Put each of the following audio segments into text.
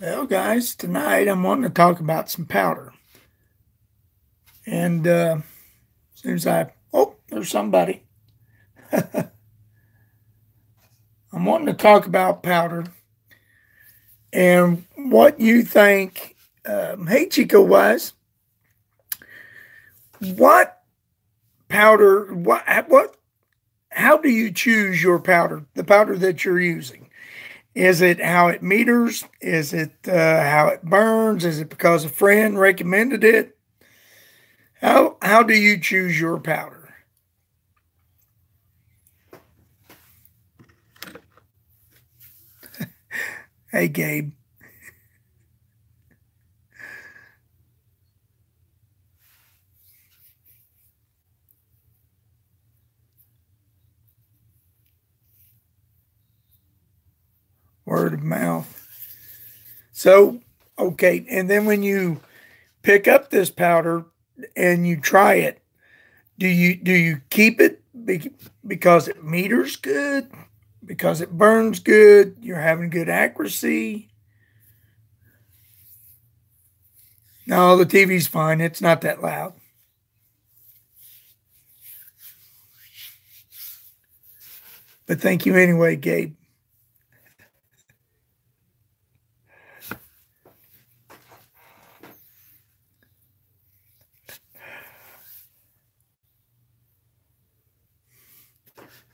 Well, guys, tonight I'm wanting to talk about some powder. And as soon as there's somebody. I'm wanting to talk about powder and what you think. Hey, Chico Wise, what powder, how do you choose your powder, the powder that you're using? Is it how it meters? Is it how it burns? Is it because a friend recommended it? How do you choose your powder? Hey, Gabe. Word of mouth. So, okay, and then when you pick up this powder and you try it, do you keep it because it meters good, because it burns good, you're having good accuracy? No, the TV's fine. It's not that loud. But thank you anyway, Gabe.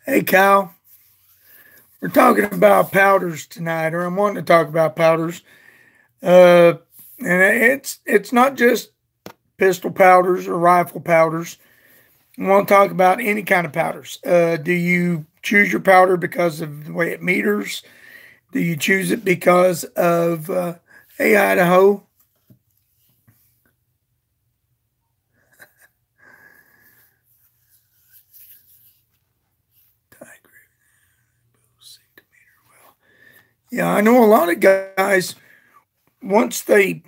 Hey, Kyle. We're talking about powders tonight, or I'm wanting to talk about powders. Uh, and it's not just pistol powders or rifle powders. I want to talk about any kind of powders. Do you choose your powder because of the way it meters? Do you choose it because of, hey, Idaho? Yeah, I know a lot of guys. Once they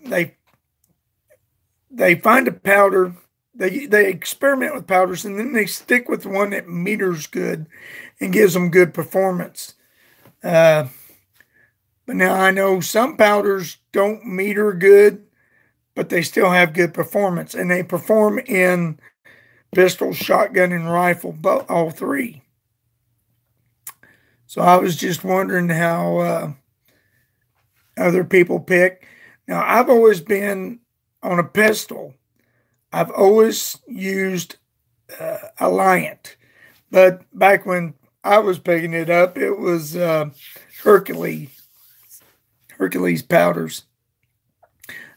find a powder, they experiment with powders, and then they stick with the one that meters good and gives them good performance. Uh, but now I know some powders don't meter good, but they still have good performance, and they perform in pistol, shotgun, and rifle, all three. So I was just wondering how other people pick. Now I've always been on a pistol. I've always used Alliant, but back when I was picking it up, it was Hercules Hercules powders.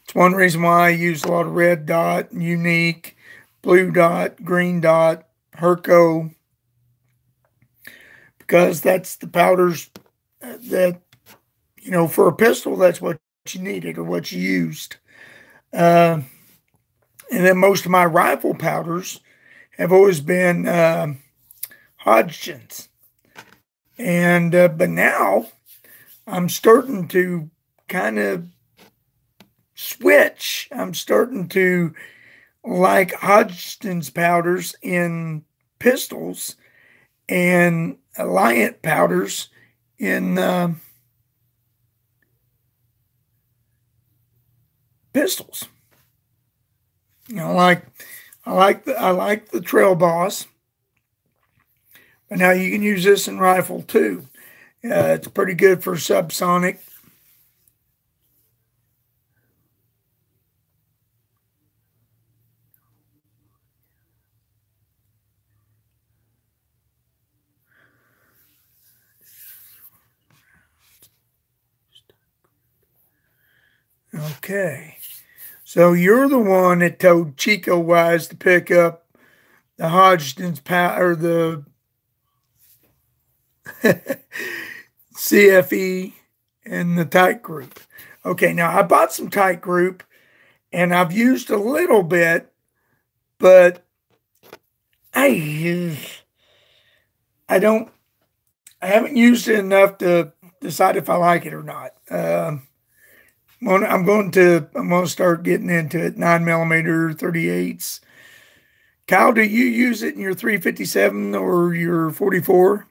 It's one reason why I use a lot of red dot, unique, blue dot, green dot, Herco, because that's the powders that, for a pistol, that's what you needed or what you used. Uh, and then most of my rifle powders have always been Hodgkins. And, but now I'm starting to kind of switch. I'm starting to like Hodgkins powders in pistols and Alliant powders in pistols. Like I like the Trail Boss, but now you can use this in rifle too. It's pretty good for subsonic. Okay, so you're the one that told Chico Wise to pick up the Hodgkins powder, or the CFE, and the tight group. Okay, now I bought some tight group and I've used a little bit, but I I don't I haven't used it enough to decide if I like it or not. I'm going to start getting into it. 9 millimeter 38s. Kyle, do you use it in your 357 or your 44?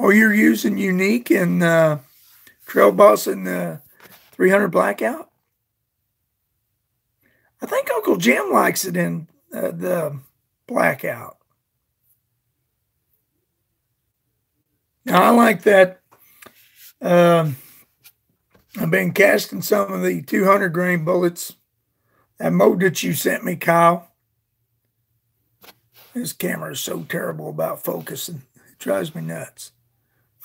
Oh, you're using Unique and Trail Boss and the 300 Blackout? I think Uncle Jim likes it in the Blackout. Now, I like that. I've been casting some of the 200 grain bullets. That mode that you sent me, Kyle. This camera is so terrible about focusing. It drives me nuts.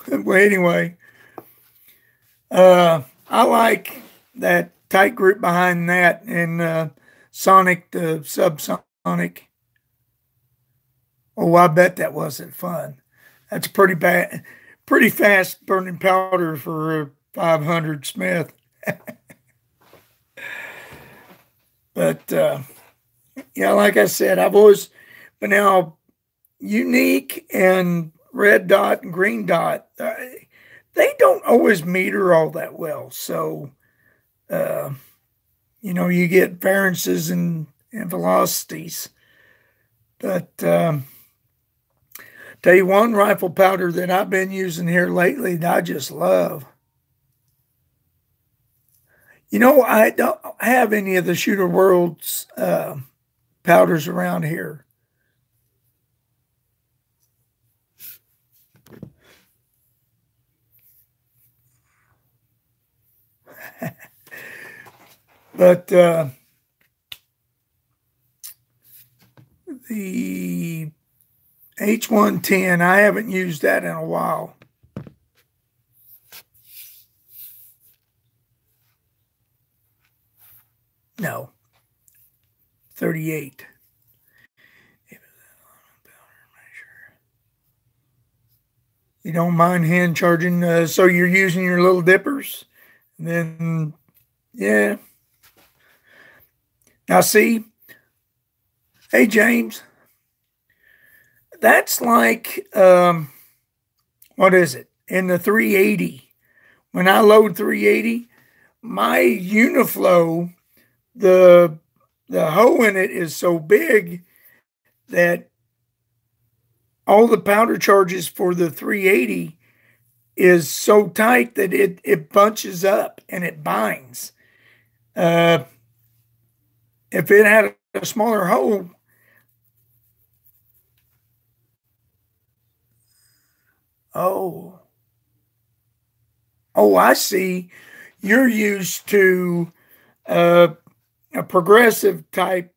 Well, anyway, I like that tight grip behind that and Sonic, the subsonic. Oh, I bet that wasn't fun. That's pretty bad, pretty fast burning powder for a 500 Smith. But yeah, like I said, I've always, but now Unique and red dot and green dot, they don't always meter all that well. So, you know, you get variances and velocities. But tell you one rifle powder that I've been using here lately that I just love. You know, I don't have any of the Shooter World's powders around here. But the H110, I haven't used that in a while. No, 38. You don't mind hand charging, so you're using your little dippers, and then yeah. Now see, hey James, that's like what is it in the 380? When I load 380, my Uniflow, the hole in it is so big that all the powder charges for the 380 is so tight that it bunches up and it binds. If it had a smaller hole, oh, I see. You're used to a progressive type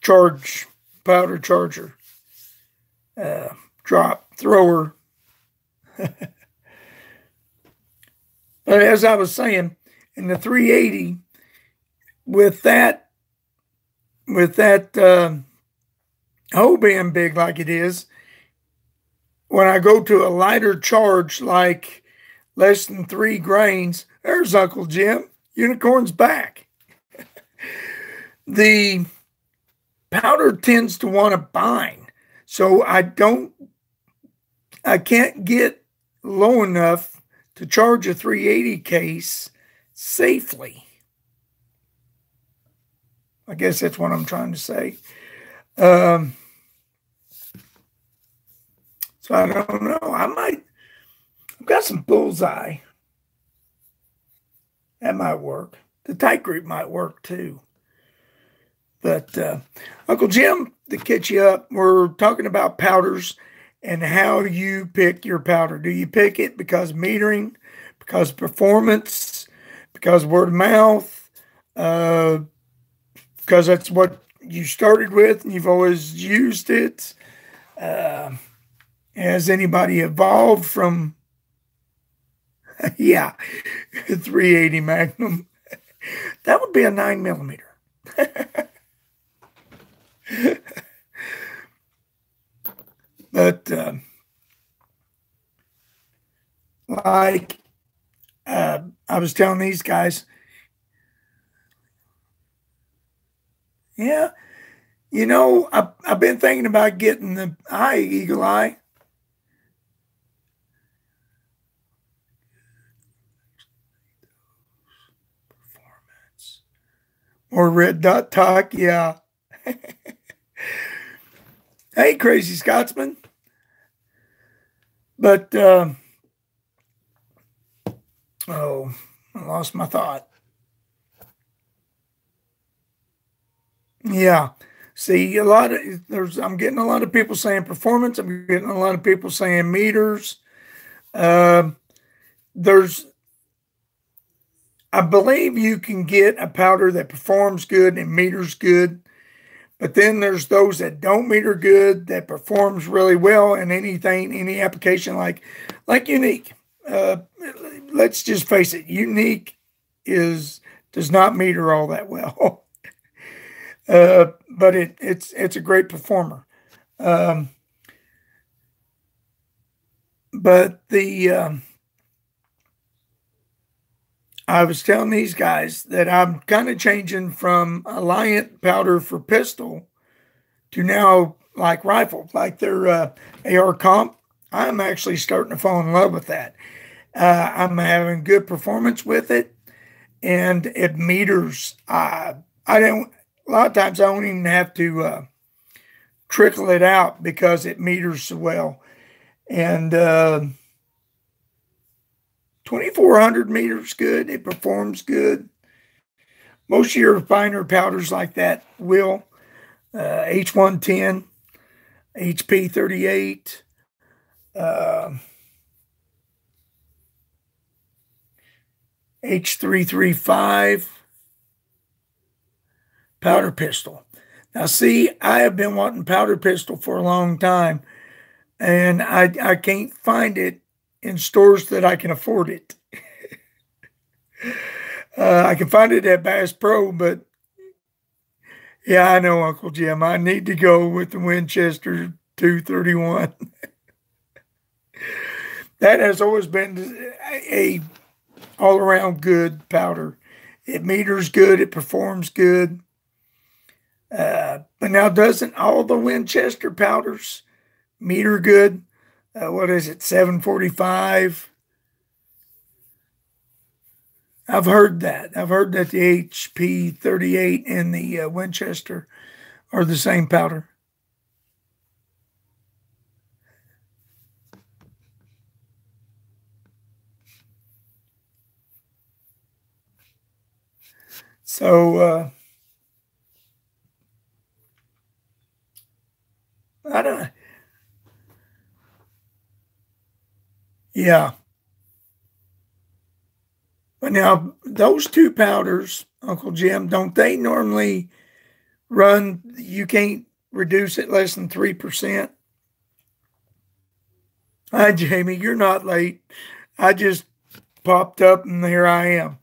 charge powder charger drop thrower. But as I was saying, in the 380, with that hole being big like it is, when I go to a lighter charge like less than 3 grains, there's Uncle Jim, Unicorn's back. The powder tends to want to bind, so I can't get low enough to charge a 380 case safely. I guess that's what I'm trying to say. So I don't know. I've got some bullseye. That might work. The tight grip might work too. But Uncle Jim, to catch you up, we're talking about powders and how you pick your powder. Do you pick it because of metering, because of performance, because of word of mouth, because that's what you started with and you've always used it? Has anybody evolved from, yeah, 380 Magnum? That would be a 9mm. But like I was telling these guys, yeah, you know, I've been thinking about getting the Eagle Eye. Performance. Or red dot talk, yeah. Hey, Crazy Scotsman. But oh, I lost my thought. Yeah. See, a lot of I'm getting a lot of people saying performance. I'm getting a lot of people saying meters. Um, there's, I believe you can get a powder that performs good and meters good, but then there's those that don't meter good that performs really well in anything, any application like Unique. Uh, let's just face it, Unique is does not meter all that well, but it's a great performer. Um, but the I was telling these guys that I'm kind of changing from Alliant powder for pistol to now like rifle, like their AR comp. I'm actually starting to fall in love with that. I'm having good performance with it, and it meters. I don't. A lot of times I don't even have to trickle it out because it meters so well. And 2400 meters good. It performs good. Most of your finer powders like that will. H110, HP38, uh, H335, powder pistol. Now, see, I have been wanting powder pistol for a long time, and I can't find it in stores that I can afford it. I can find it at Bass Pro, but yeah, I know, Uncle Jim. I need to go with the Winchester 231. That has always been a all around good powder. It meters good, it performs good. But now, doesn't all the Winchester powders meter good? What is it, 745? I've heard that. I've heard that the HP 38 and the Winchester are the same powder. So, I don't, yeah. But now, those two powders, Uncle Jim, don't they normally run, you can't reduce it less than 3%? Hi, Jamie, you're not late. I just popped up and here I am.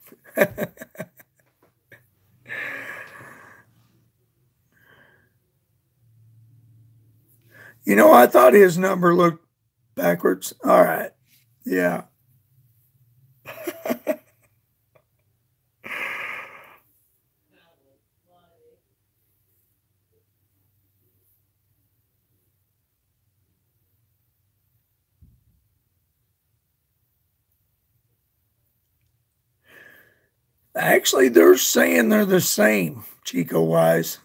I thought his number looked backwards. All right. Yeah. Actually, they're saying they're the same, Chico Wise.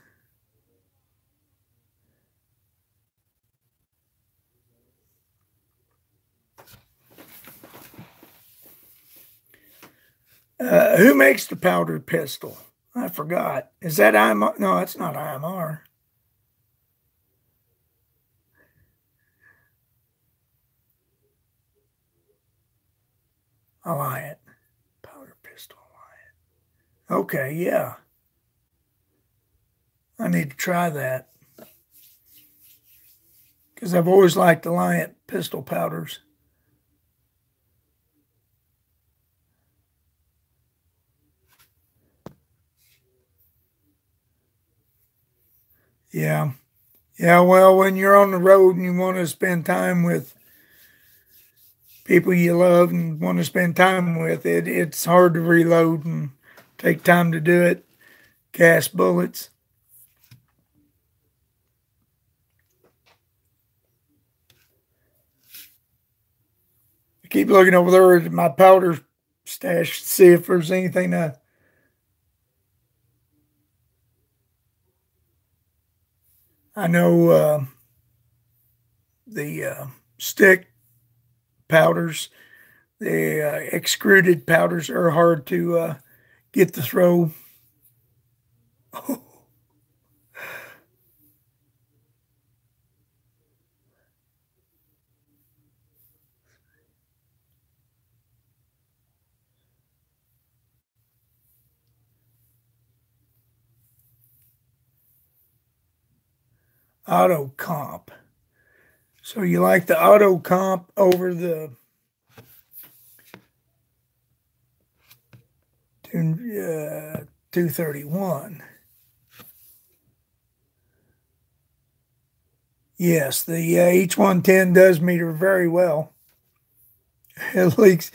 Who makes the powdered pistol? I forgot. Is that IMR? No, it's not IMR. Alliant. Powder pistol Alliant. Okay, yeah. I need to try that because I've always liked Alliant pistol powders. Yeah. Yeah, well, when you're on the road and you want to spend time with people you love and want to spend time with, it's hard to reload and take time to do it. Cast bullets. I keep looking over there at my powder stash to see if there's anything I know the stick powders. The extruded powders are hard to get the throw. Auto comp. So you like the auto comp over the 231. Yes, the H110 does meter very well. It leaks.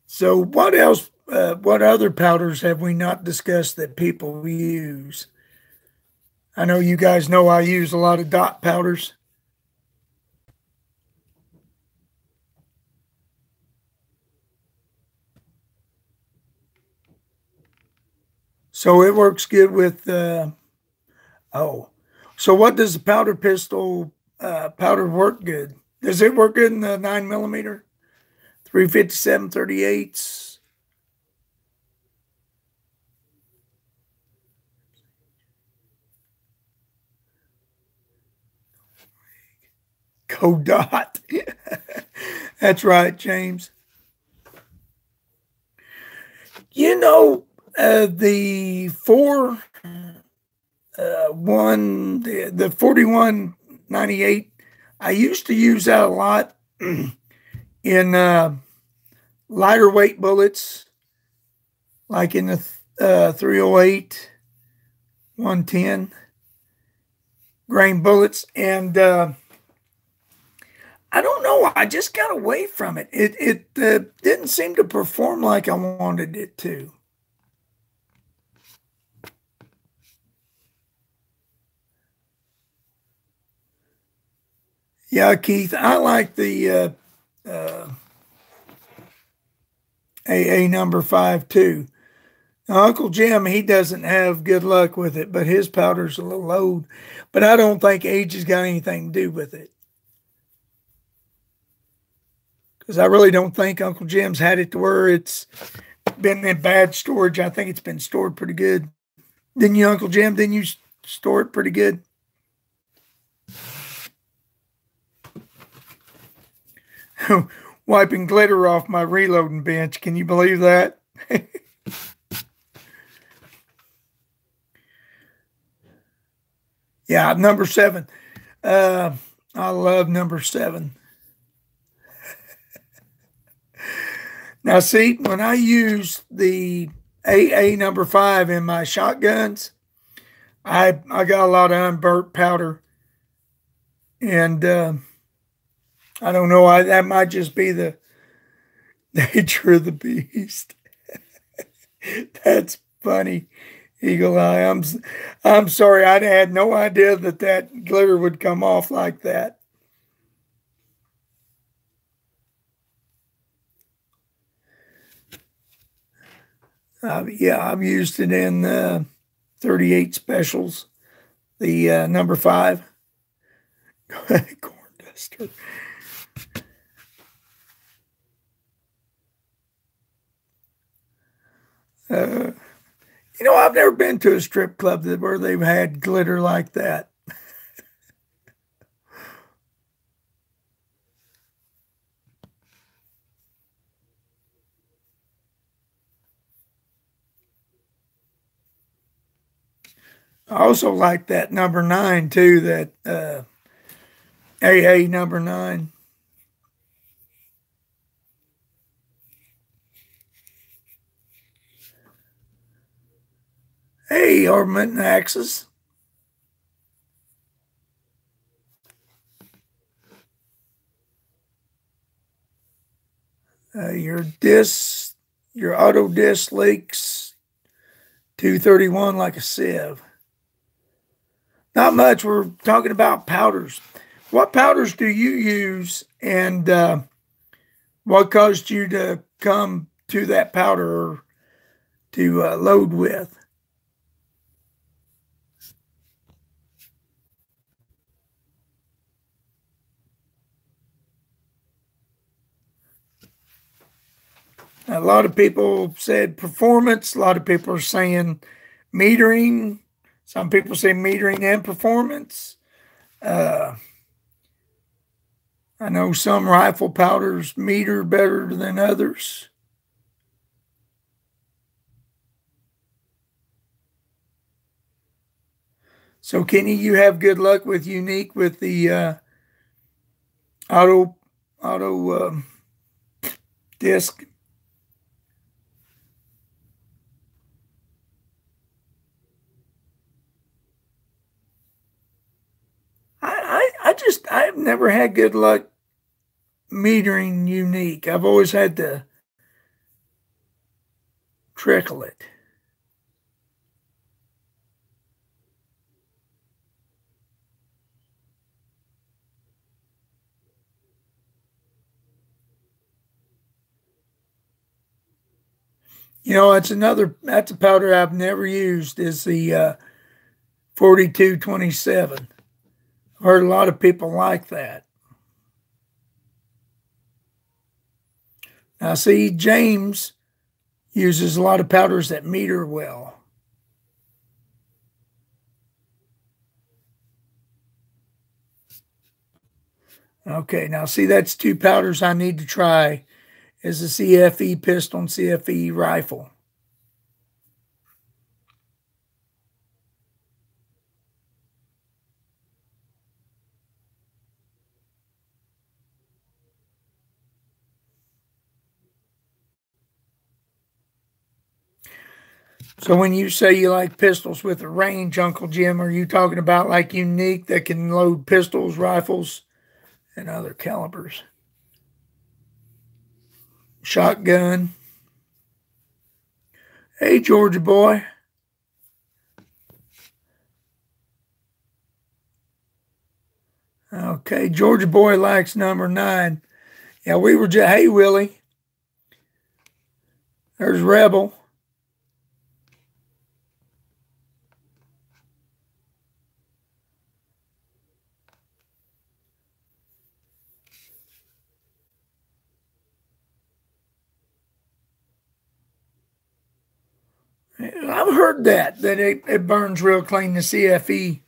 So what else, what other powders have we not discussed that people use? I know you guys know I use a lot of dot powders. So it works good with, oh, so what does the powder pistol powder work good? Does it work good in the 9mm? 357 38s? Go dot. That's right, James. You know, the 4198, I used to use that a lot in lighter weight bullets, like in the 308, 110 grain bullets. And I don't know, I just got away from it. It didn't seem to perform like I wanted it to. Yeah, Keith, I like the AA number 5 too. Now, Uncle Jim, he doesn't have good luck with it, but his powder's a little old. But I don't think age has got anything to do with it. Because I really don't think Uncle Jim's had it to where it's been in bad storage. I think it's been stored pretty good. Didn't you, Uncle Jim? Didn't you store it pretty good? Wiping glitter off my reloading bench. Can you believe that? Yeah, number 7. I love number 7. Now, see, when I use the AA number 5 in my shotguns, I got a lot of unburnt powder. And I don't know, that might just be the nature of the beast. That's funny, Eagle Eye. I'm sorry, I had no idea that glitter would come off like that. Yeah, I've used it in 38 specials. The number 5. Corn duster. You know, I've never been to a strip club where they've had glitter like that. I also like that number 9 too, that AA number 9. Hey, Armament and Axis. Your auto disc leaks 231 like a sieve. Not much. We're talking about powders. What powders do you use? And What caused you to come to that powder to load with? A lot of people said performance. A lot of people are saying metering. Some people say metering and performance. Uh, I know some rifle powders meter better than others. So, Kenny, you have good luck with Unique with the auto disc. I've never had good luck metering Unique. I've always had to trickle it. You know, that's a powder I've never used is the 4227. I've heard a lot of people like that. Now, see, James uses a lot of powders that meter well. Okay, now see, that's two powders I need to try is the CFE pistol and CFE rifle. So when you say you like pistols with a range, Uncle Jim, are you talking about like Unique that can load pistols, rifles, and other calibers? Shotgun. Hey, Georgia boy. Okay, Georgia boy likes number 9. Yeah, we were just, hey, Willie. There's Rebel. I've heard that it burns real clean, the CFE.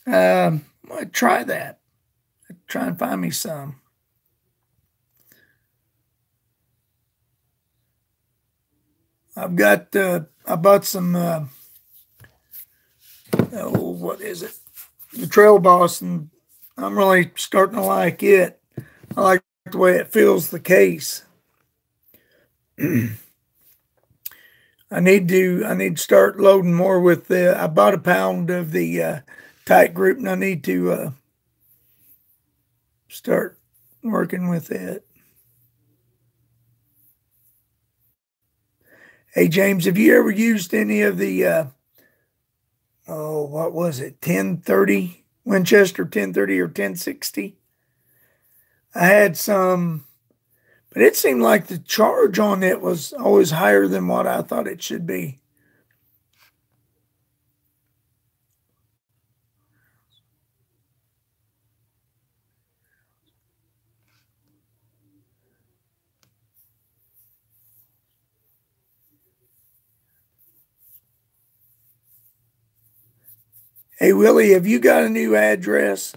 I'd try that. I'd try and find me some. I bought some, what is it? The Trail Boss, and I'm really starting to like it. I like the way it fills the case. I need to start loading more with the. I bought a pound of the tight group, and I need to start working with it. Hey James, have you ever used any of the what was it, 1030 Winchester 1030 or 1060? I had some, but it seemed like the charge on it was always higher than what I thought it should be. Hey Willie, have you got a new address?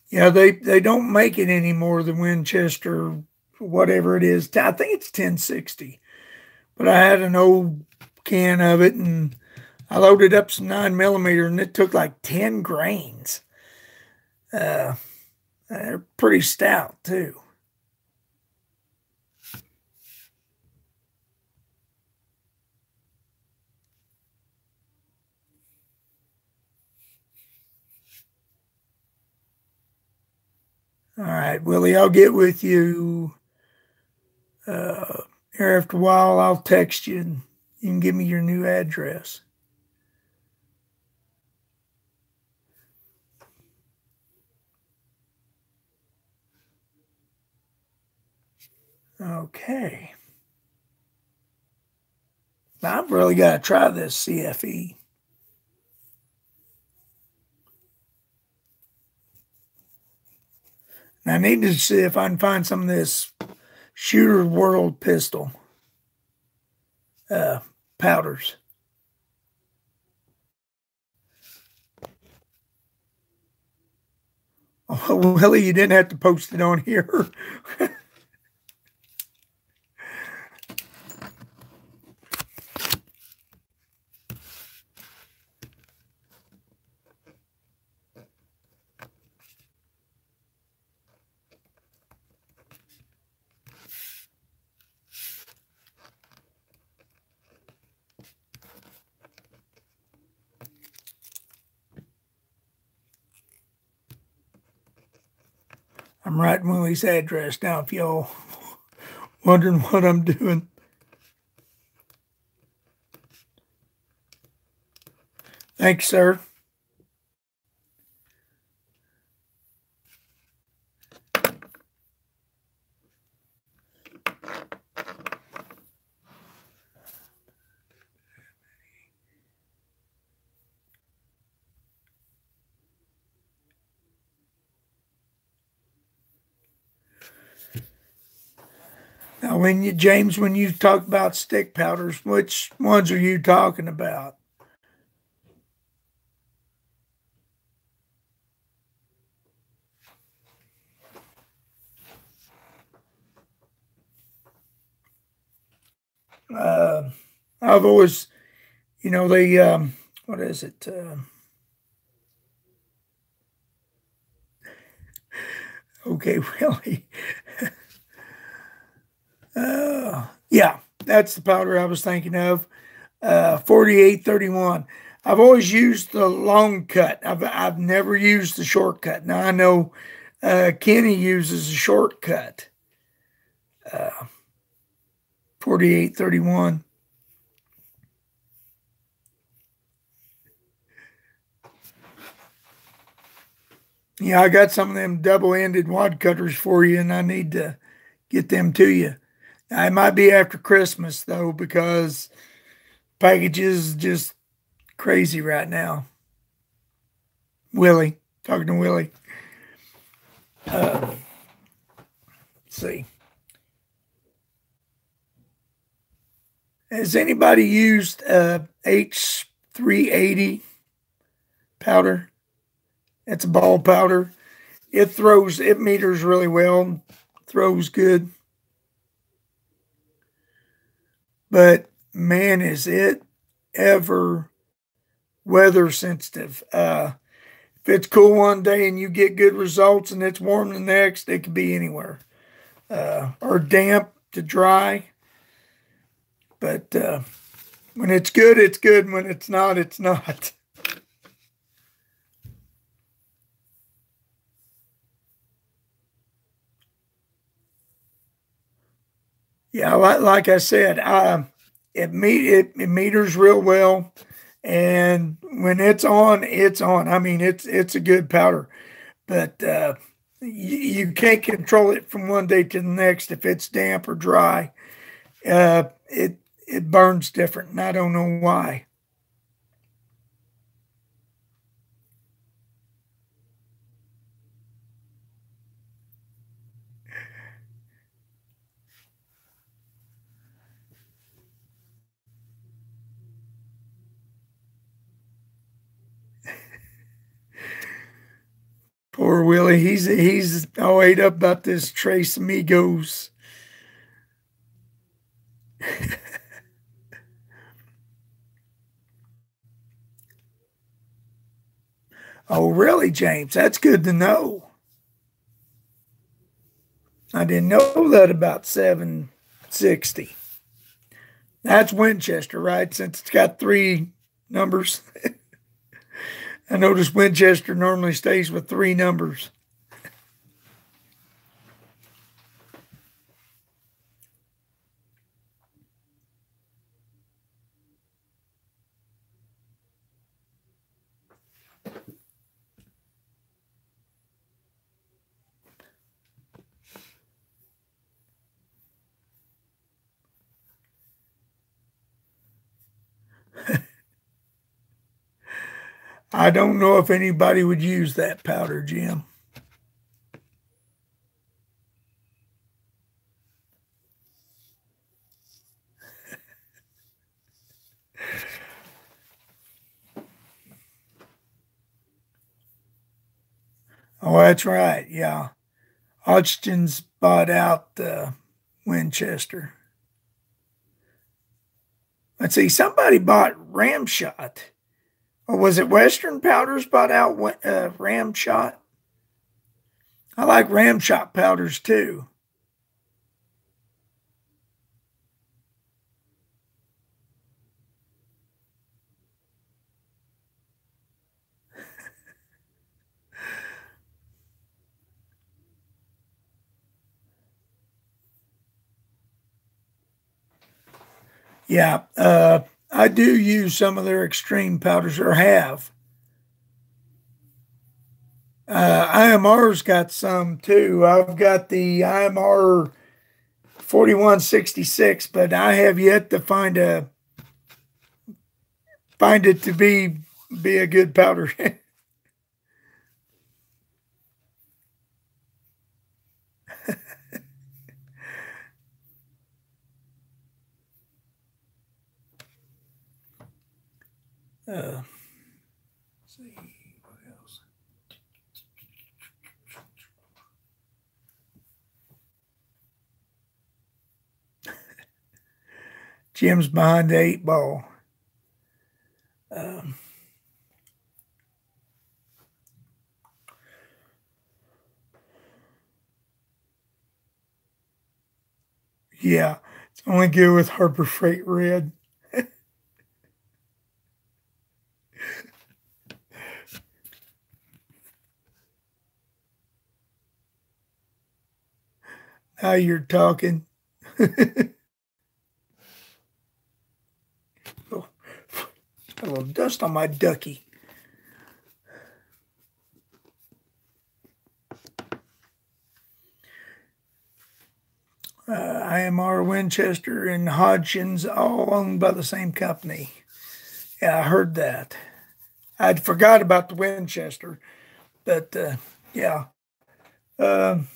Yeah, they don't make it anymore, the Winchester, whatever it is. I think it's 1060. But I had an old can of it, and I loaded up some 9mm, and it took like 10 grains. They're pretty stout too. All right, Willie, I'll get with you here after a while. I'll text you and You can give me your new address. Okay. Now I've really got to try this CFE. And I need to see if I can find some of this Shooter World pistol powders. Oh, Willie, you didn't have to post it on here. I'm writing Willie's address down if y'all wondering what I'm doing. Thanks, sir. Now, James, when you talk about stick powders, which ones are you talking about? I've always, what is it? Okay, really? Yeah, that's the powder I was thinking of. 4831. I've always used the long cut. I've never used the shortcut. Now I know Kenny uses a shortcut. 4831. Yeah, I got some of them double-ended wad cutters for you, and I need to get them to you. I might be after Christmas though, because packages just crazy right now. Willie, talking to Willie. Let's see. Has anybody used H380 powder? It's a ball powder. It meters really well, throws good. But man, is it ever weather sensitive. If it's cool one day and you get good results and it's warm the next, it could be anywhere. Or damp to dry. But when it's good, it's good. And when it's not, it's not. Yeah, like I said, it meters real well, and when it's on, it's on. I mean, it's a good powder, but you can't control it from one day to the next if it's damp or dry. It burns different, and I don't know why. Poor Willie, he's all ate up about this Tres Amigos. Oh, really, James? That's good to know. I didn't know that about 760. That's Winchester, right? Since it's got three numbers. I notice Winchester normally stays with three numbers. I don't know if anybody would use that powder, Jim. Oh, that's right. Yeah. Hodgkins bought out Winchester. Let's see, somebody bought Ramshot. Or was it Western Powders bought out Ramshot? I like Ramshot powders too. Yeah, I do use some of their extreme powders, or have. IMR's got some too. I've got the IMR 4166, but I have yet to find it to be a good powder. Let's see what else. Jim's behind the 8 ball. Um, yeah, it's only good with Harbor Freight Red. Now you're talking. Oh, a little dust on my ducky. IMR, Winchester, and Hodgins, all owned by the same company. Yeah, I heard that. I'd forgot about the Winchester, but yeah. Um,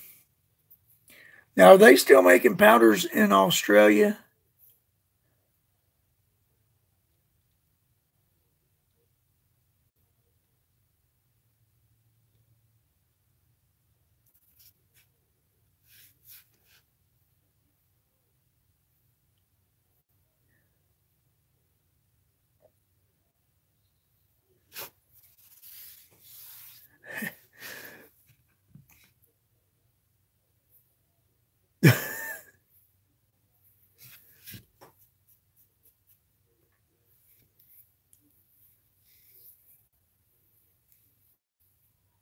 Now, are they still making powders in Australia?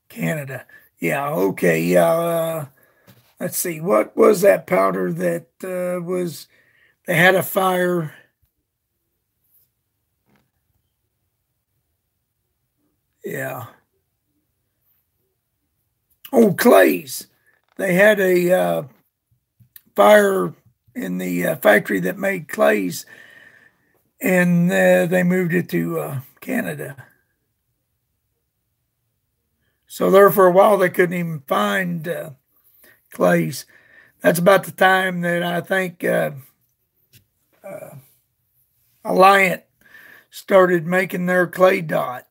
Canada. Yeah, okay. Yeah. Let's see. What was that powder that they had a fire? Yeah. Oh, Clays. They had a fire in the factory that made clays, and they moved it to Canada. So there for a while they couldn't even find clays. That's about the time that I think Alliant started making their clay dot.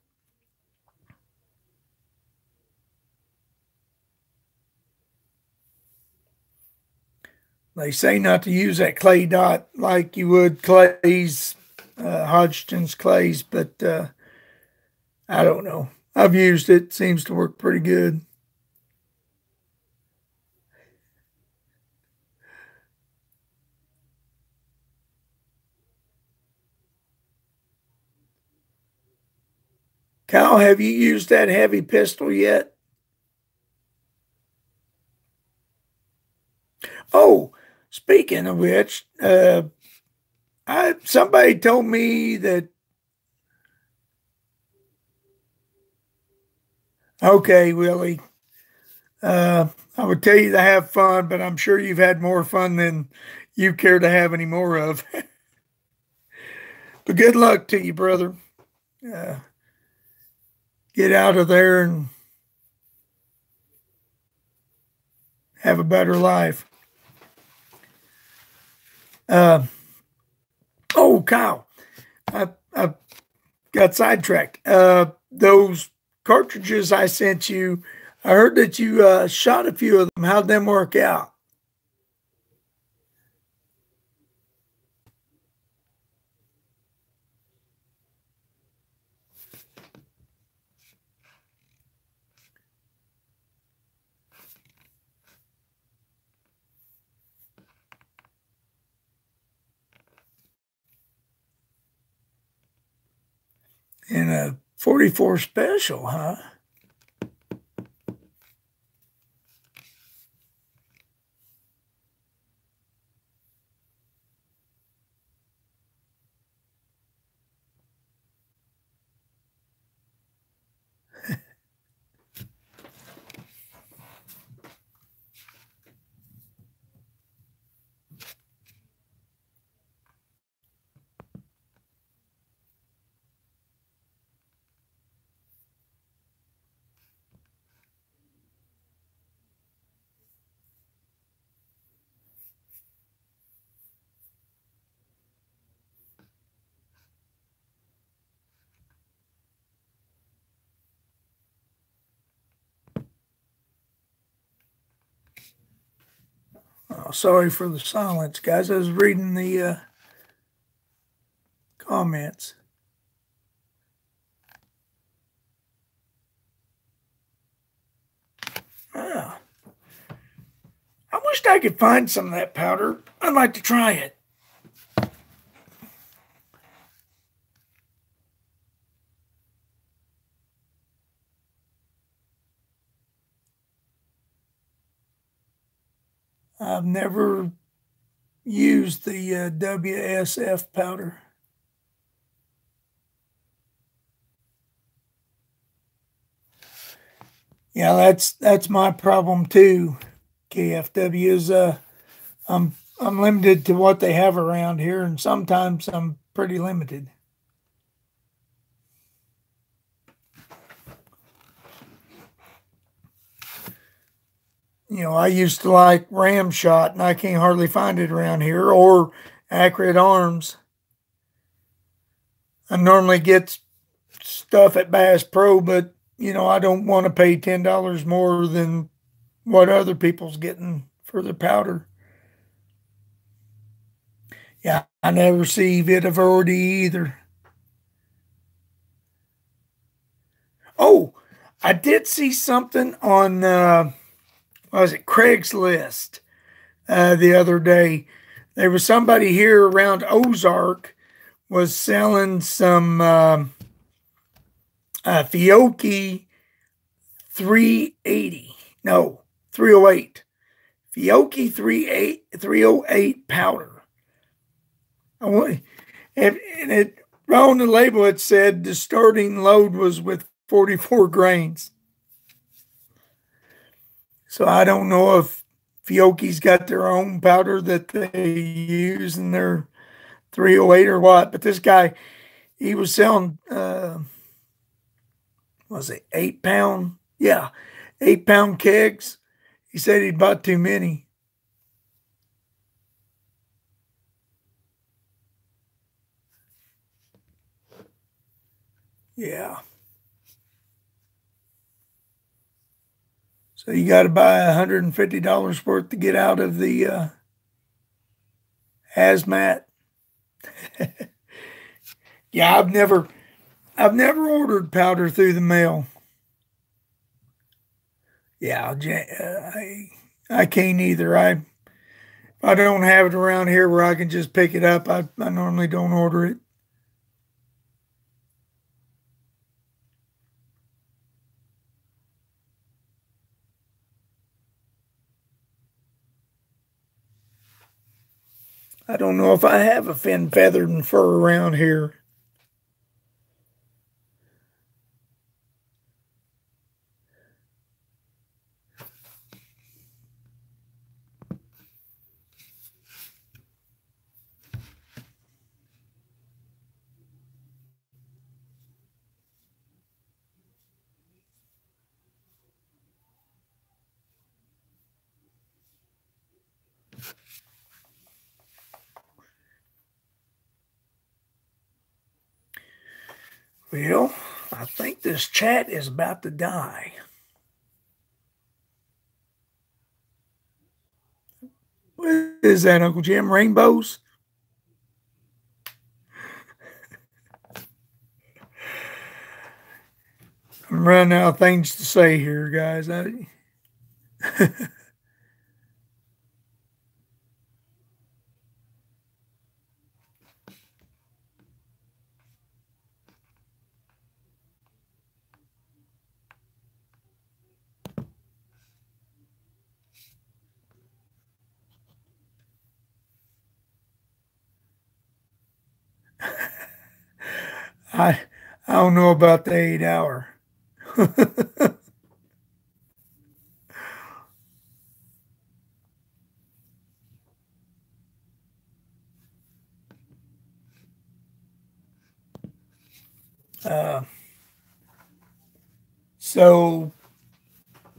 They say not to use that clay dot like you would clays, Hodgkin's clays, but I don't know. I've used it. Seems to work pretty good. Cal, have you used that heavy pistol yet? Oh, speaking of which, somebody told me that. Okay, Willie. I would tell you to have fun, but I'm sure you've had more fun than you care to have any more of. But good luck to you, brother. Uh, get out of there and have a better life. Oh, Kyle, I got sidetracked. Those cartridges I sent you, I heard that you shot a few of them. How'd them work out? In a 44 special, huh? Oh, sorry for the silence, guys. I was reading the comments. Ah, I wished I could find some of that powder. I'd like to try it. I've never used the WSF powder. Yeah, that's my problem too. KFW is I'm limited to what they have around here, and sometimes I'm pretty limited. I used to like Ram Shot, and I can't hardly find it around here, or Accurate Arms. I normally get stuff at Bass Pro, but I don't want to pay $10 more than what other people's getting for the powder. Yeah, I never see Vita Verde either. Oh, I did see something on what was it, Craigslist the other day. There was somebody here around Ozark was selling some Fiocchi 380. No, 308. Fiocchi 308 powder. And on the label it said the starting load was with 44 grains. So I don't know if Fiocchi's got their own powder that they use in their 308 or what, but this guy, he was selling, was it 8 pound? Yeah, 8 pound kegs. He said he'd bought too many. Yeah. So you got to buy $150 worth to get out of the hazmat. Yeah, I've never ordered powder through the mail. Yeah, I can't either. I don't have it around here where I can just pick it up. I normally don't order it. I don't know if I have a fin, feathered, and fur around here. Well, I think this chat is about to die. What is that, Uncle Jim? Rainbows? I'm running out of things to say here, guys. I don't know about the 8 hour. So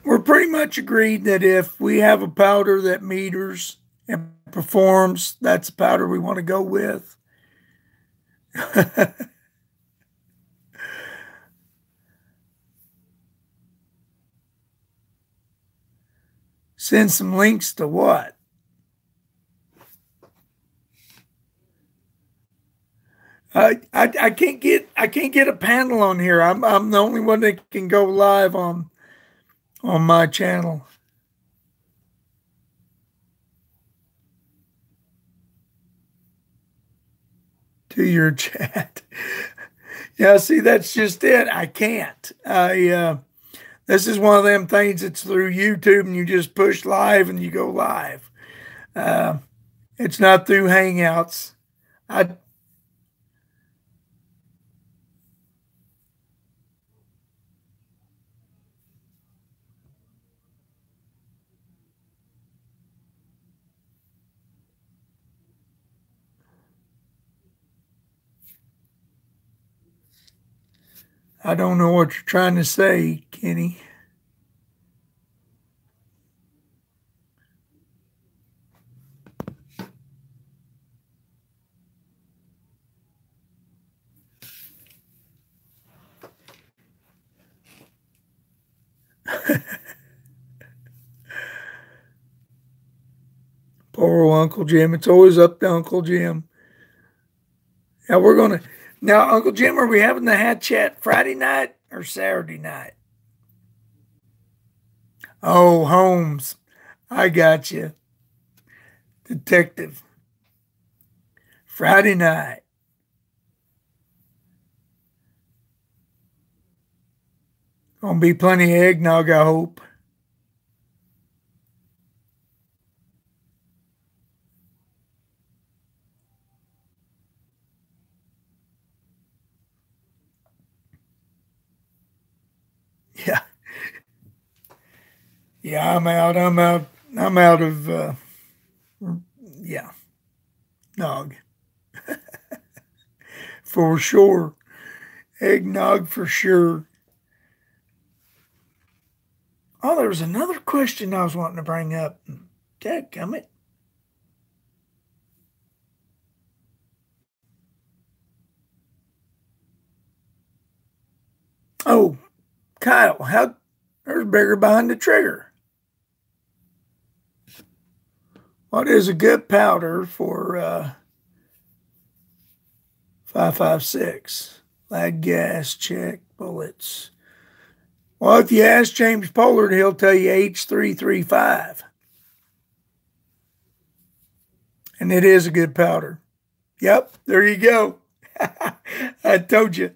we're pretty much agreed that if we have a powder that meters and performs, that's the powder we want to go with. Send some links to what? I can't get a panel on here. I'm the only one that can go live on my channel. To your chat. Yeah, see, that's just it. I can't. This is one of them things that's through YouTube and you just push live and you go live. It's not through Hangouts. I don't know what you're trying to say, Kenny. Poor Uncle Jim. It's always up to Uncle Jim. Now we're going to. Now, Uncle Jim, are we having the hat chat Friday night or Saturday night? Oh, Holmes. I got you. Detective. Friday night. Gonna be plenty of eggnog, I hope. Yeah. Yeah, I'm out. I'm out of, yeah, nog. For sure. Eggnog for sure. Oh, there was another question I was wanting to bring up. Dadgummit. Oh, Kyle, there's bigger behind the trigger. What is a good powder for 5.56? Lag gas, check, bullets. Well, if you ask James Pollard, he'll tell you H335. And it is a good powder. Yep, there you go. I told you.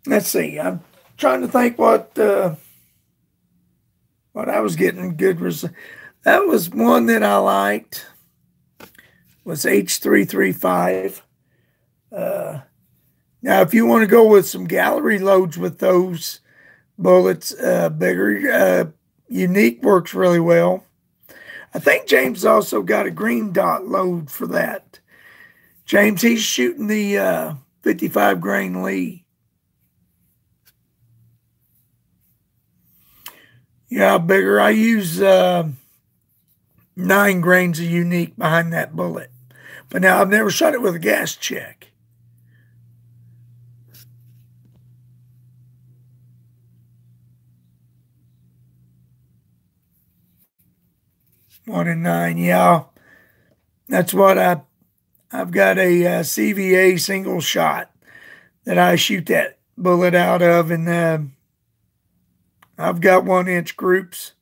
Let's see. I'm trying to think what I was getting good results. That was one that I liked. Was H335. Now, if you want to go with some gallery loads with those bullets, bigger, unique works really well. I think James also got a green dot load for that. James, he's shooting the 55 grain Lee. Yeah, bigger. I use 9 grains of unique behind that bullet. But now I've never shot it with a gas check. One in 9, yeah. That's what I've got a CVA single shot that I shoot that bullet out of, and I've got 1-inch groups.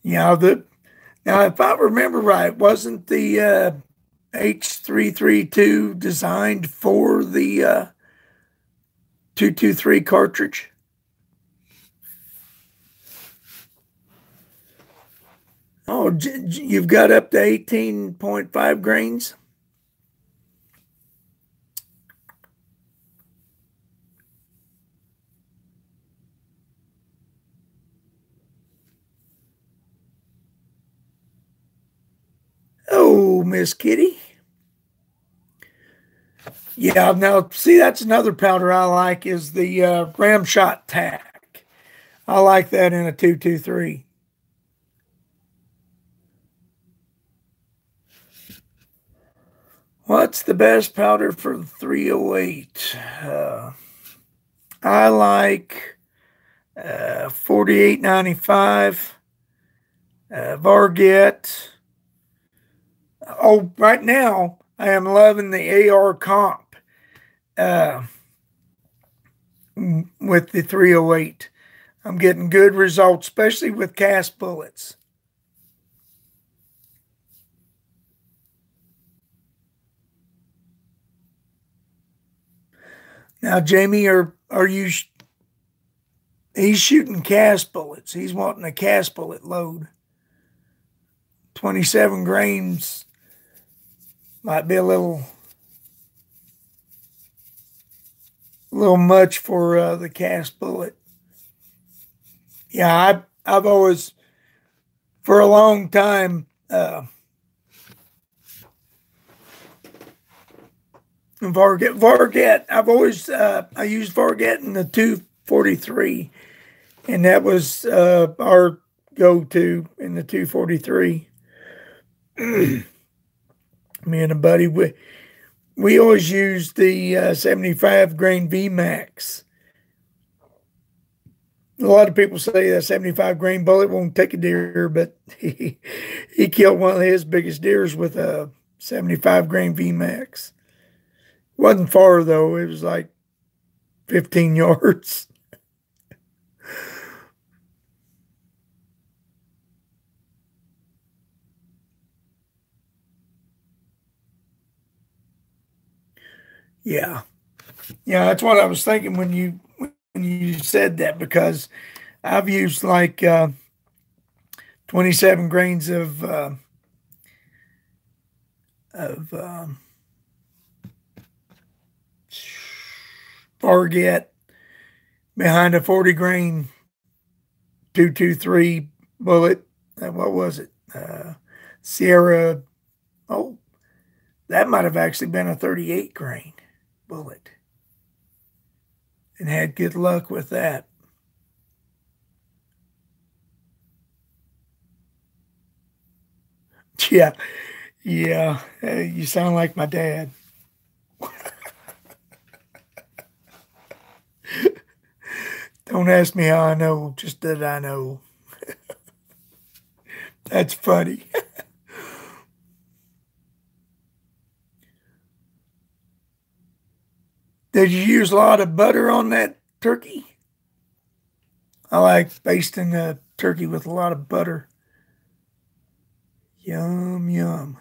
Yeah, now if I remember right, wasn't the H332 designed for the 223 cartridge? Oh, you've got up to 18.5 grains? Oh, Miss Kitty. Yeah, now see, that's another powder I like is the Ram Shot Tack. I like that in a 223. What's the best powder for the 308? I like 4895, Varget. Oh, right now I am loving the AR Comp with the 308. I'm getting good results, especially with cast bullets. Now, Jamie, are you? He's shooting cast bullets. He's wanting a cast bullet load. 27 grains might be a little much for the cast bullet. Yeah, I've always, for a long time, Varget. I've always I used Varget in the 243, and that was our go-to in the 243. Me and a buddy, we always used the 75 grain VMAX. A lot of people say that 75 grain bullet won't take a deer, but he killed one of his biggest deers with a 75 grain VMAX. Wasn't far though. It was like 15 yards. Yeah. Yeah, that's what I was thinking when you said that, because I've used like 27 grains of Varget behind a 40 grain 223 bullet. What was it? Sierra. Oh, that might have actually been a 38 grain bullet, and had good luck with that. Yeah, yeah. You sound like my dad. Don't ask me how I know, just that I know. That's funny. Did you use a lot of butter on that turkey? I like basting the turkey with a lot of butter. Yum, yum.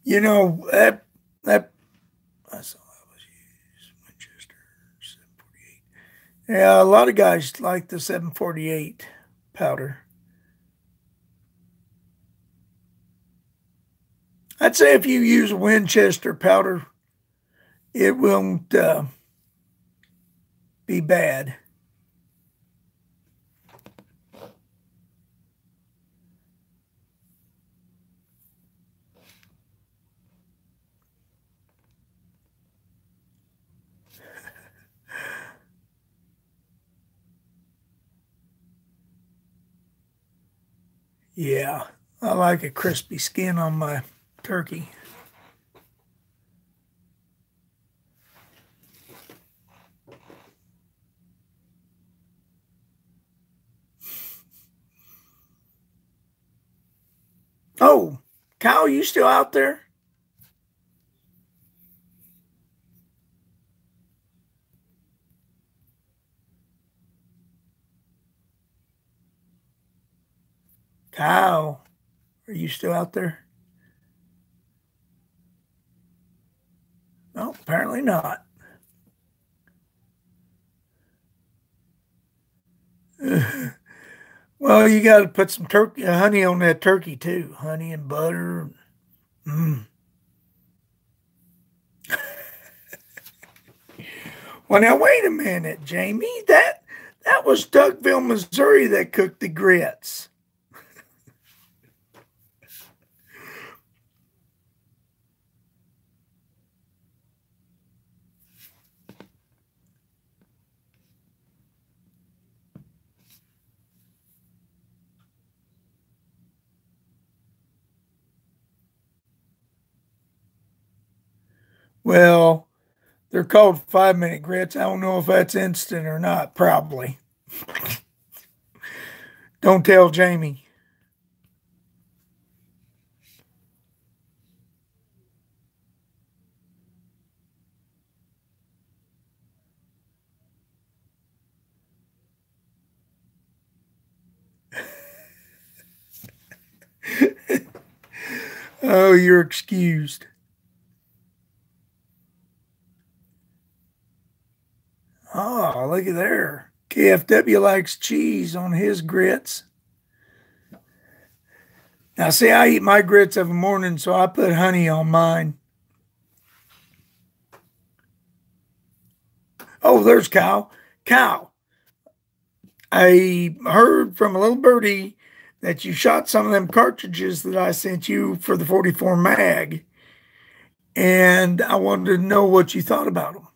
You know, that I saw that was used Winchester 748. Yeah, a lot of guys like the 748 powder. I'd say if you use Winchester powder, it won't be bad. Yeah, I like a crispy skin on my turkey. Oh, Kyle, you still out there? Kyle, are you still out there? No, apparently not. Well, you got to put some turkey honey on that turkey too. Honey and butter. Mm. Well, now wait a minute, Jamie. That was Dougville, Missouri that cooked the grits. Well, they're called 5 minute grits. I don't know if that's instant or not. Probably. Don't tell Jamie. Oh, you're excused. Oh, look at there. KFW likes cheese on his grits. Now, see, I eat my grits every morning, so I put honey on mine. Oh, there's Cow. Cow, I heard from a little birdie that you shot some of them cartridges that I sent you for the 44 mag, and I wanted to know what you thought about them.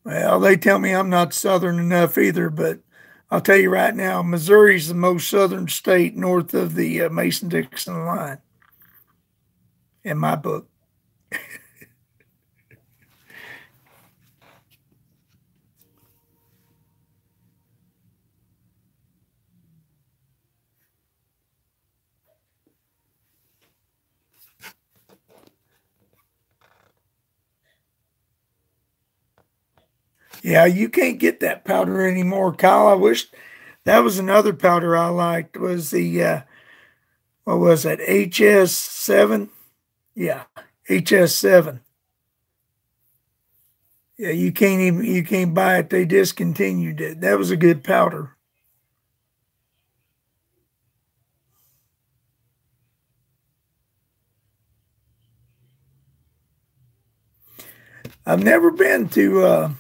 Well, they tell me I'm not southern enough either, but I'll tell you right now, Missouri's the most southern state north of the Mason-Dixon line in my book. Yeah, you can't get that powder anymore, Kyle. I wish that was another powder I liked was the what was that? HS7? Yeah, HS7. Yeah, you can't buy it. They discontinued it. That was a good powder. I've never been to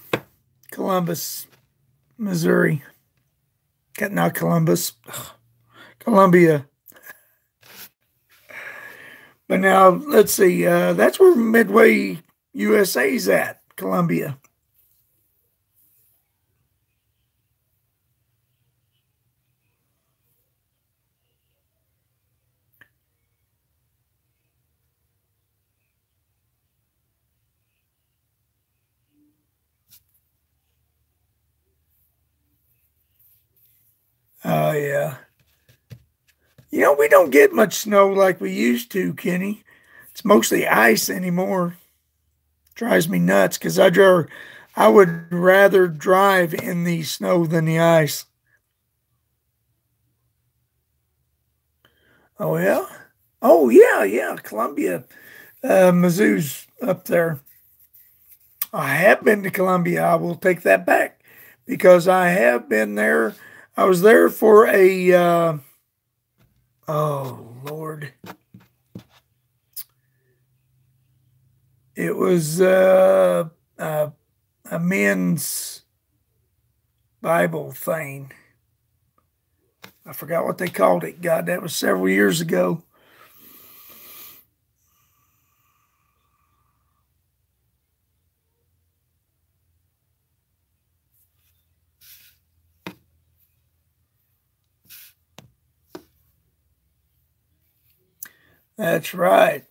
Columbus, Missouri. Not Columbus, Columbia. But now let's see. That's where Midway USA's at, Columbia. Oh yeah. You know, we don't get much snow like we used to, Kenny. It's mostly ice anymore. Drives me nuts because I would rather drive in the snow than the ice. Oh yeah. Oh yeah, yeah. Columbia, Mizzou's up there. I have been to Columbia. I will take that back because I have been there. I was there for a oh Lord. It was a men's Bible thing. I forgot what they called it. God, that was several years ago. That's right.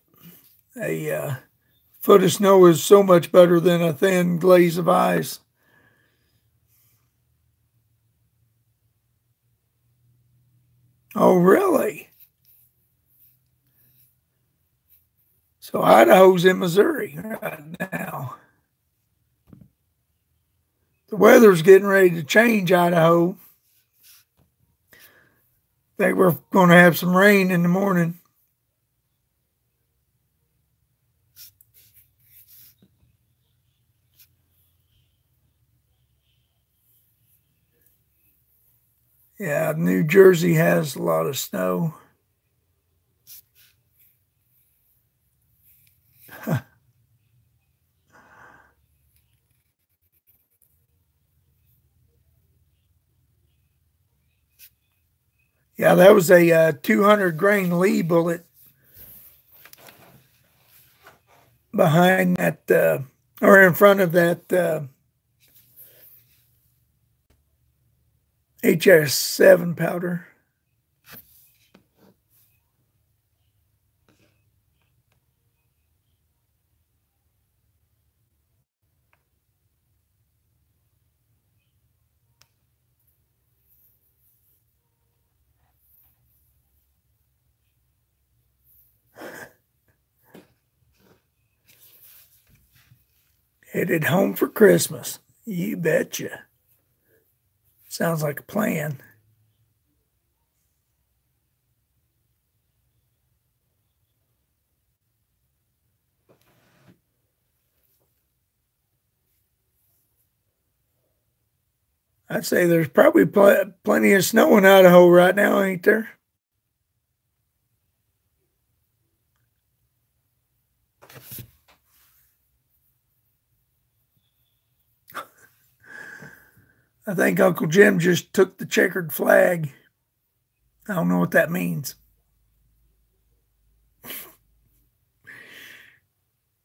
A foot of snow is so much better than a thin glaze of ice. Oh, really? So Idaho's in Missouri right now. The weather's getting ready to change, Idaho. They were going to have some rain in the morning. Yeah, New Jersey has a lot of snow. Yeah, that was a 200 grain Lee bullet behind that, or in front of that HS7 powder. Headed home for Christmas. You betcha. Sounds like a plan. I'd say there's probably plenty of snow in Idaho right now, ain't there? I think Uncle Jim just took the checkered flag. I don't know what that means.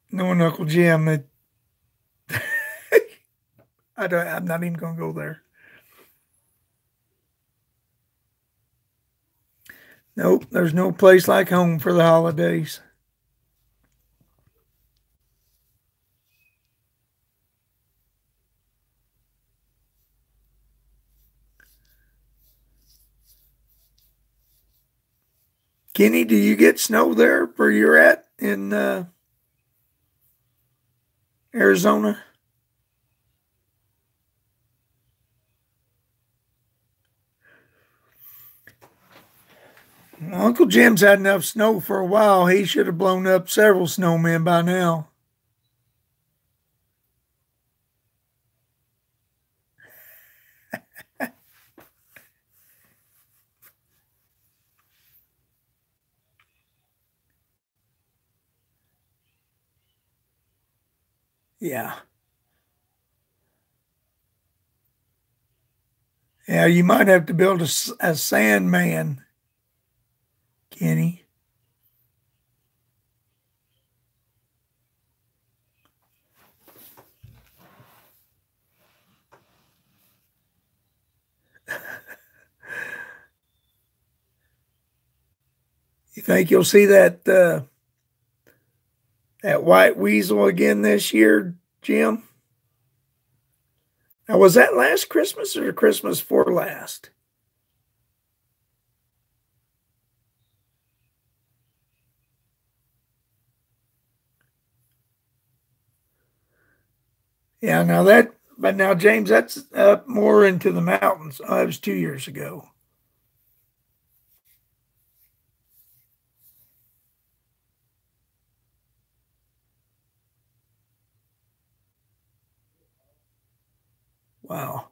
Knowing Uncle Jim, I'm not even going to go there. Nope, there's no place like home for the holidays. Kenny, do you get snow there where you're at in Arizona? Well, Uncle Jim's had enough snow for a while. He should have blown up several snowmen by now. Yeah. Yeah, you might have to build a sandman, Kenny. You think you'll see that white weasel again this year, Jim? Now, was that last Christmas or Christmas for last? Yeah, but now, James, that's up more into the mountains. Oh, that was 2 years ago. Wow.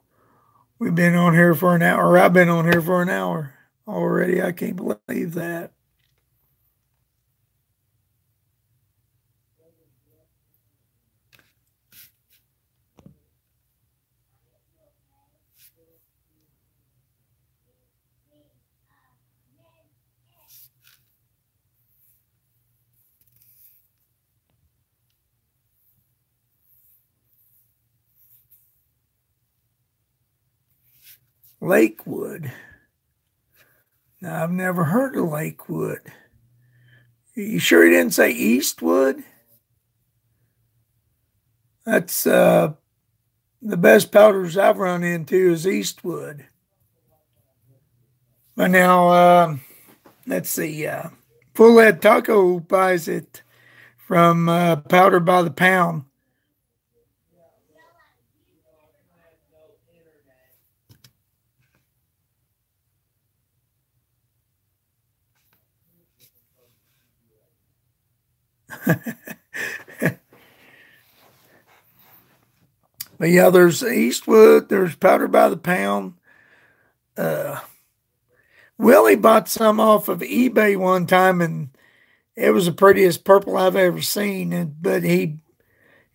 We've been on here for an hour. I've been on here for an hour already. I can't believe that. Lakewood. Now, I've never heard of Lakewood. You sure he didn't say Eastwood? That's the best powders I've run into is Eastwood. But now, let's see. Full Lead Taco buys it from Powder by the Pound. But yeah, there's Eastwood, there's Powder by the Pound. Uh, Willie bought some off of eBay one time, and it was the prettiest purple I've ever seen. But he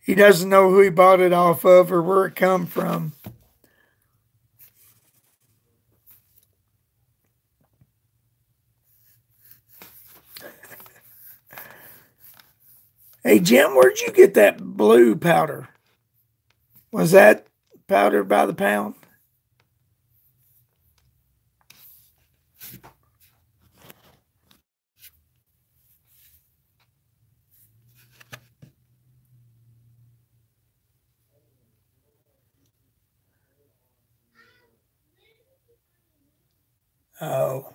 doesn't know who he bought it off of or where it come from. Hey Jim, where'd you get that blue powder? Was that Powder by the Pound? Oh.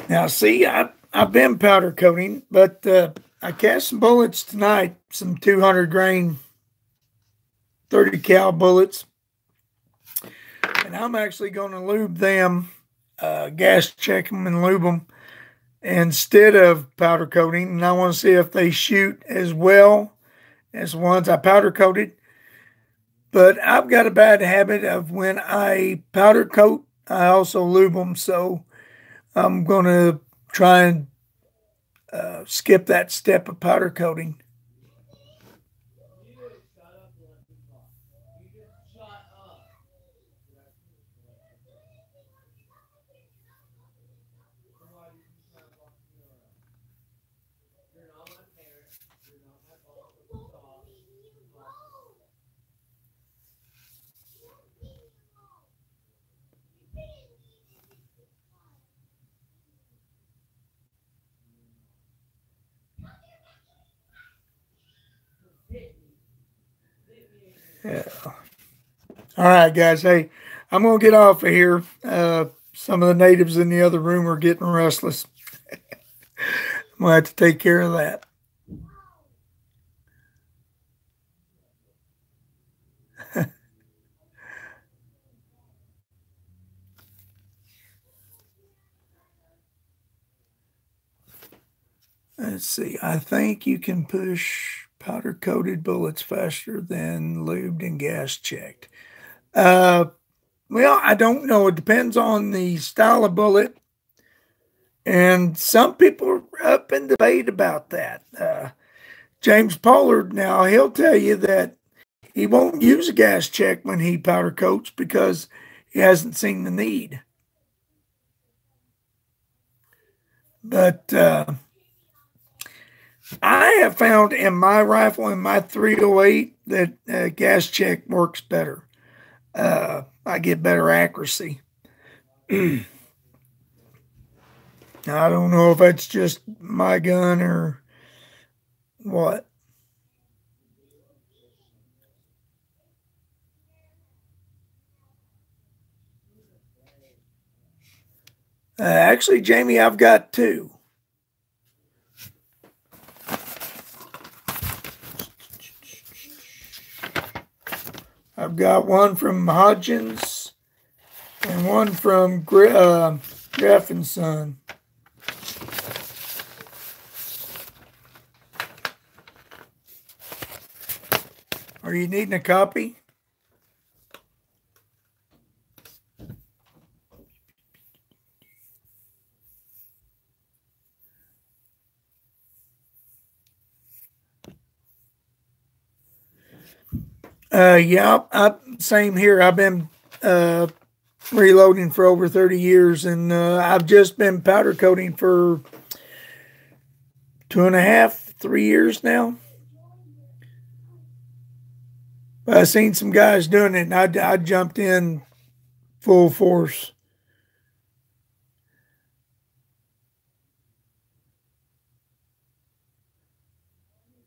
Now, see, I've been powder coating, but I cast some bullets tonight, some 200 grain, 30 cal bullets, and I'm actually going to lube them, gas check them and lube them instead of powder coating, and I want to see if they shoot as well as the ones I powder coated. But I've got a bad habit of when I powder coat, I also lube them, so I'm going to try and skip that step of powder coating. Yeah. All right, guys. Hey, I'm going to get off of here. Some of the natives in the other room are getting restless. I'm going to have to take care of that. Let's see. I think you can push powder coated bullets faster than lubed and gas checked. Well, I don't know. It depends on the style of bullet. And some people are up in debate about that. James Pollard, now he'll tell you that he won't use a gas check when he powder coats because he hasn't seen the need. But I have found in my rifle, in my 308, that gas check works better. I get better accuracy. I don't know if that's just my gun or what. Actually, Jamie, I've got two. I've got one from Hodgins and one from Graff and Son. Are you needing a copy? Yeah, same here. I've been reloading for over 30 years, and I've just been powder coating for 2.5, 3 years now. But I seen some guys doing it, and I jumped in full force.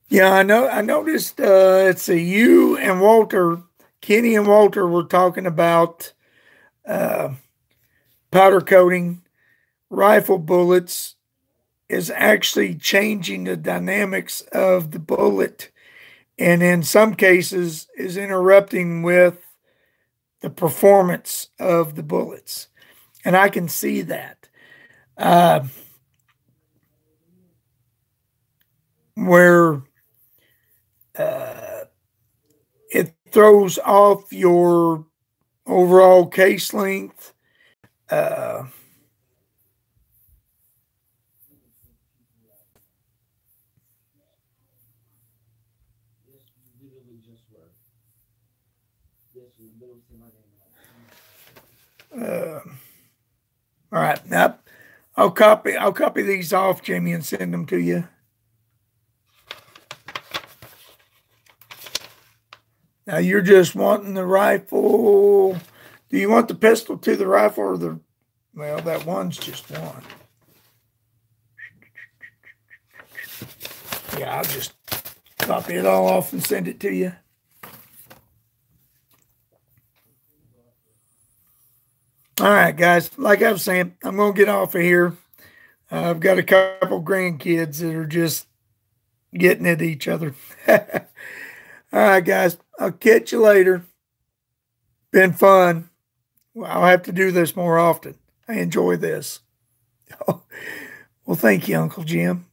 Yeah, I know. I noticed. It's a you and Walter, Kenny and Walter were talking about uh, powder coating rifle bullets is actually changing the dynamics of the bullet, and in some cases is interrupting with the performance of the bullets. And I can see that uh, where uh, it throws off your overall case length. Uh, uh, all right, now I'll copy these off, Jimmy, and send them to you. Now you're just wanting the rifle. Do you want the pistol to the rifle or the? Well, that one's just one. Yeah, I'll just copy it all off and send it to you. All right, guys. Like I was saying, I'm going to get off of here. I've got a couple grandkids that are just getting at each other. All right, guys. I'll catch you later. Been fun. Well, I'll have to do this more often. I enjoy this. Well, thank you, Uncle Jim.